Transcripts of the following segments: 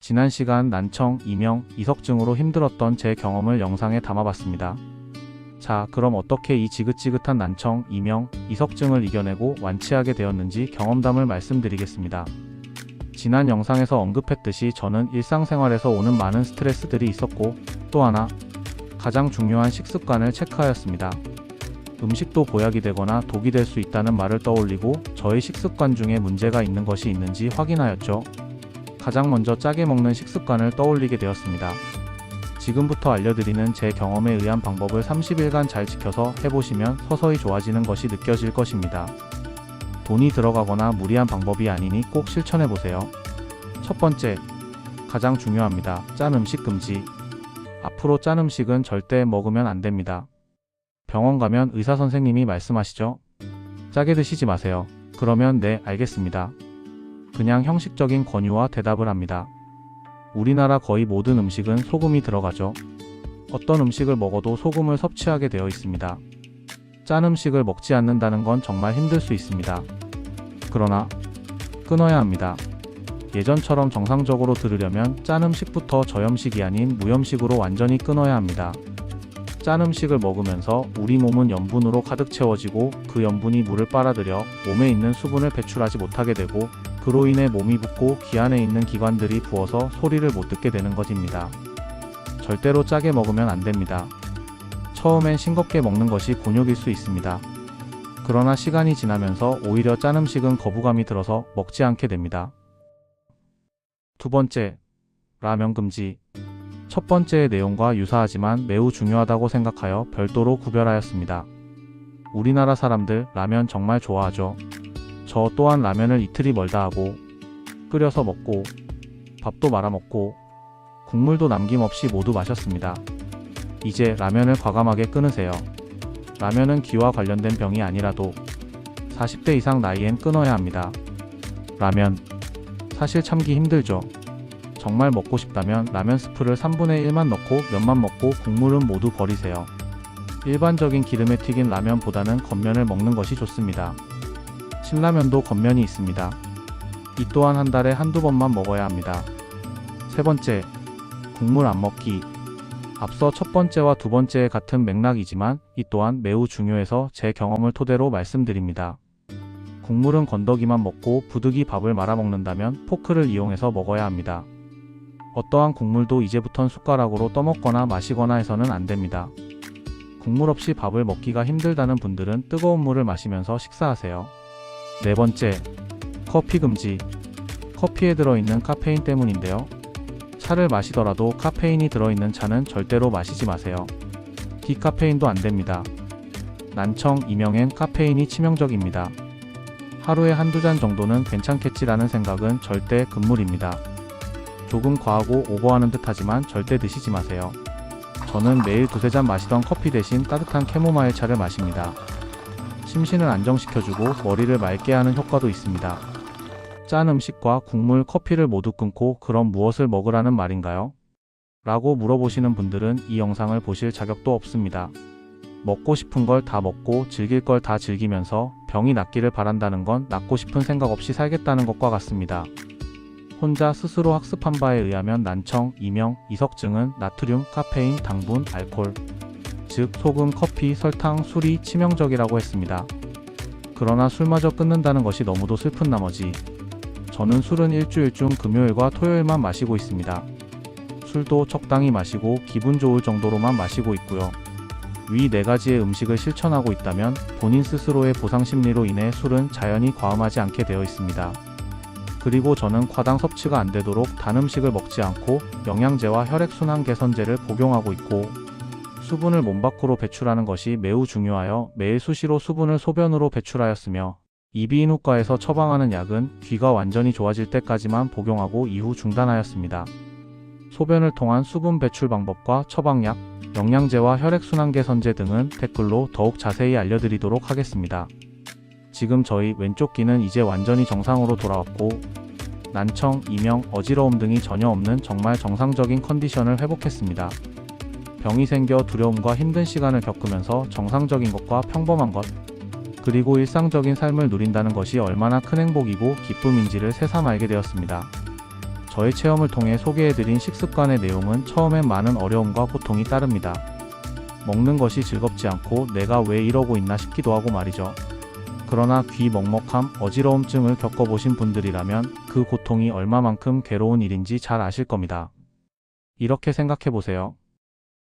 지난 시간 난청, 이명, 이석증으로 힘들었던 제 경험을 영상에 담아봤습니다. 자, 그럼 어떻게 이 지긋지긋한 난청, 이명, 이석증을 이겨내고 완치하게 되었는지 경험담을 말씀드리겠습니다. 지난 영상에서 언급했듯이 저는 일상생활에서 오는 많은 스트레스들이 있었고, 또 하나, 가장 중요한 식습관을 체크하였습니다. 음식도 보약이 되거나 독이 될 수 있다는 말을 떠올리고 저의 식습관 중에 문제가 있는 것이 있는지 확인하였죠. 가장 먼저 짜게 먹는 식습관을 떠올리게 되었습니다. 지금부터 알려드리는 제 경험에 의한 방법을 30일간 잘 지켜서 해보시면 서서히 좋아지는 것이 느껴질 것입니다. 돈이 들어가거나 무리한 방법이 아니니 꼭 실천해보세요. 첫 번째, 가장 중요합니다. 짠 음식 금지. 앞으로 짠 음식은 절대 먹으면 안 됩니다. 병원 가면 의사 선생님이 말씀하시죠. 짜게 드시지 마세요. 그러면 네, 알겠습니다. 그냥 형식적인 권유와 대답을 합니다. 우리나라 거의 모든 음식은 소금이 들어가죠. 어떤 음식을 먹어도 소금을 섭취하게 되어 있습니다. 짠 음식을 먹지 않는다는 건 정말 힘들 수 있습니다. 그러나 끊어야 합니다. 예전처럼 정상적으로 들으려면 짠 음식부터 저염식이 아닌 무염식으로 완전히 끊어야 합니다. 짠 음식을 먹으면서 우리 몸은 염분으로 가득 채워지고 그 염분이 물을 빨아들여 몸에 있는 수분을 배출하지 못하게 되고 그로 인해 몸이 붓고 귀 안에 있는 기관들이 부어서 소리를 못 듣게 되는 것입니다. 절대로 짜게 먹으면 안 됩니다. 처음엔 싱겁게 먹는 것이 곤욕일 수 있습니다. 그러나 시간이 지나면서 오히려 짠 음식은 거부감이 들어서 먹지 않게 됩니다. 두 번째, 라면 금지. 첫 번째의 내용과 유사하지만 매우 중요하다고 생각하여 별도로 구별하였습니다. 우리나라 사람들 라면 정말 좋아하죠. 저 또한 라면을 이틀이 멀다 하고 끓여서 먹고 밥도 말아 먹고 국물도 남김없이 모두 마셨습니다. 이제 라면을 과감하게 끊으세요. 라면은 기와 관련된 병이 아니라도 40대 이상 나이엔 끊어야 합니다. 라면 사실 참기 힘들죠. 정말 먹고 싶다면 라면 스프를 3분의 1만 넣고 면만 먹고 국물은 모두 버리세요. 일반적인 기름에 튀긴 라면보다는 겉면을 먹는 것이 좋습니다. 신라면도 겉면이 있습니다. 이 또한 한 달에 한두 번만 먹어야 합니다. 세 번째, 국물 안 먹기. 앞서 첫 번째와 두 번째의 같은 맥락이지만 이 또한 매우 중요해서 제 경험을 토대로 말씀드립니다. 국물은 건더기만 먹고 부득이 밥을 말아 먹는다면 포크를 이용해서 먹어야 합니다. 어떠한 국물도 이제부턴 숟가락으로 떠먹거나 마시거나 해서는 안 됩니다. 국물 없이 밥을 먹기가 힘들다는 분들은 뜨거운 물을 마시면서 식사하세요. 네 번째, 커피 금지. 커피에 들어있는 카페인 때문인데요. 차를 마시더라도 카페인이 들어있는 차는 절대로 마시지 마세요. 디카페인도 안 됩니다. 난청, 이명엔 카페인이 치명적입니다. 하루에 한두 잔 정도는 괜찮겠지라는 생각은 절대 금물입니다. 조금 과하고 오버하는 듯 하지만 절대 드시지 마세요. 저는 매일 두세 잔 마시던 커피 대신 따뜻한 캐모마일 차를 마십니다. 심신을 안정시켜주고 머리를 맑게 하는 효과도 있습니다. 짠 음식과 국물, 커피를 모두 끊고 그럼 무엇을 먹으라는 말인가요? 라고 물어보시는 분들은 이 영상을 보실 자격도 없습니다. 먹고 싶은 걸 다 먹고 즐길 걸 다 즐기면서 병이 낫기를 바란다는 건 낫고 싶은 생각 없이 살겠다는 것과 같습니다. 혼자 스스로 학습한 바에 의하면 난청, 이명, 이석증은 나트륨, 카페인, 당분, 알코올, 즉 소금, 커피, 설탕, 술이 치명적이라고 했습니다. 그러나 술마저 끊는다는 것이 너무도 슬픈 나머지 저는 술은 일주일 중 금요일과 토요일만 마시고 있습니다. 술도 적당히 마시고 기분 좋을 정도로만 마시고 있고요. 위 4가지의 음식을 실천하고 있다면 본인 스스로의 보상 심리로 인해 술은 자연히 과음하지 않게 되어 있습니다. 그리고 저는 과당 섭취가 안 되도록 단 음식을 먹지 않고 영양제와 혈액순환 개선제를 복용하고 있고 수분을 몸 밖으로 배출하는 것이 매우 중요하여 매일 수시로 수분을 소변으로 배출하였으며 이비인후과에서 처방하는 약은 귀가 완전히 좋아질 때까지만 복용하고 이후 중단하였습니다. 소변을 통한 수분 배출 방법과 처방약, 영양제와 혈액순환 개선제 등은 댓글로 더욱 자세히 알려드리도록 하겠습니다. 지금 저희 왼쪽 귀는 이제 완전히 정상으로 돌아왔고 난청, 이명, 어지러움 등이 전혀 없는 정말 정상적인 컨디션을 회복했습니다. 병이 생겨 두려움과 힘든 시간을 겪으면서 정상적인 것과 평범한 것, 그리고 일상적인 삶을 누린다는 것이 얼마나 큰 행복이고 기쁨인지를 새삼 알게 되었습니다. 저의 체험을 통해 소개해드린 식습관의 내용은 처음엔 많은 어려움과 고통이 따릅니다. 먹는 것이 즐겁지 않고 내가 왜 이러고 있나 싶기도 하고 말이죠. 그러나 귀 먹먹함, 어지러움증을 겪어보신 분들이라면 그 고통이 얼마만큼 괴로운 일인지 잘 아실 겁니다. 이렇게 생각해보세요.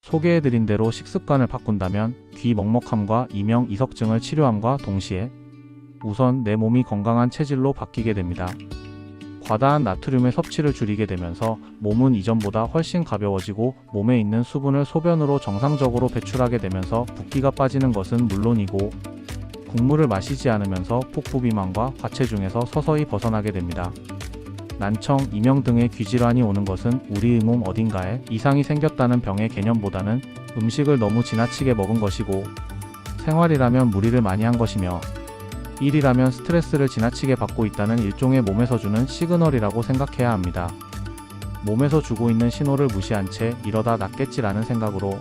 소개해드린 대로 식습관을 바꾼다면 귀 먹먹함과 이명 이석증을 치료함과 동시에 우선 내 몸이 건강한 체질로 바뀌게 됩니다. 과다한 나트륨의 섭취를 줄이게 되면서 몸은 이전보다 훨씬 가벼워지고 몸에 있는 수분을 소변으로 정상적으로 배출하게 되면서 붓기가 빠지는 것은 물론이고 국물을 마시지 않으면서 폭포비만과 과체중에서 서서히 벗어나게 됩니다. 난청, 이명 등의 귀질환이 오는 것은 우리의 몸 어딘가에 이상이 생겼다는 병의 개념보다는 음식을 너무 지나치게 먹은 것이고, 생활이라면 무리를 많이 한 것이며, 일이라면 스트레스를 지나치게 받고 있다는 일종의 몸에서 주는 시그널이라고 생각해야 합니다. 몸에서 주고 있는 신호를 무시한 채 이러다 낫겠지라는 생각으로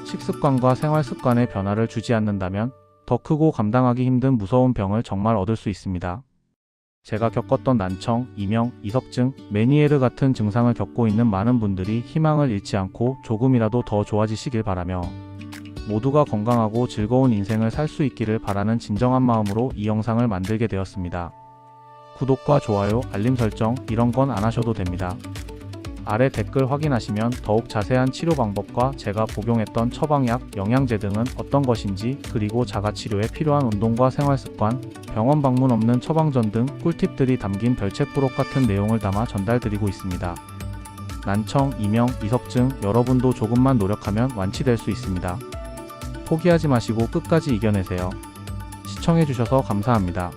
식습관과 생활습관에 변화를 주지 않는다면 더 크고 감당하기 힘든 무서운 병을 정말 얻을 수 있습니다. 제가 겪었던 난청, 이명, 이석증, 메니에르 같은 증상을 겪고 있는 많은 분들이 희망을 잃지 않고 조금이라도 더 좋아지시길 바라며 모두가 건강하고 즐거운 인생을 살 수 있기를 바라는 진정한 마음으로 이 영상을 만들게 되었습니다. 구독과 좋아요, 알림 설정 이런 건 안 하셔도 됩니다. 아래 댓글 확인하시면 더욱 자세한 치료 방법과 제가 복용했던 처방약, 영양제 등은 어떤 것인지, 그리고 자가치료에 필요한 운동과 생활습관, 병원 방문 없는 처방전 등 꿀팁들이 담긴 별책 부록 같은 내용을 담아 전달드리고 있습니다. 난청, 이명, 이석증 여러분도 조금만 노력하면 완치될 수 있습니다. 포기하지 마시고 끝까지 이겨내세요. 시청해주셔서 감사합니다.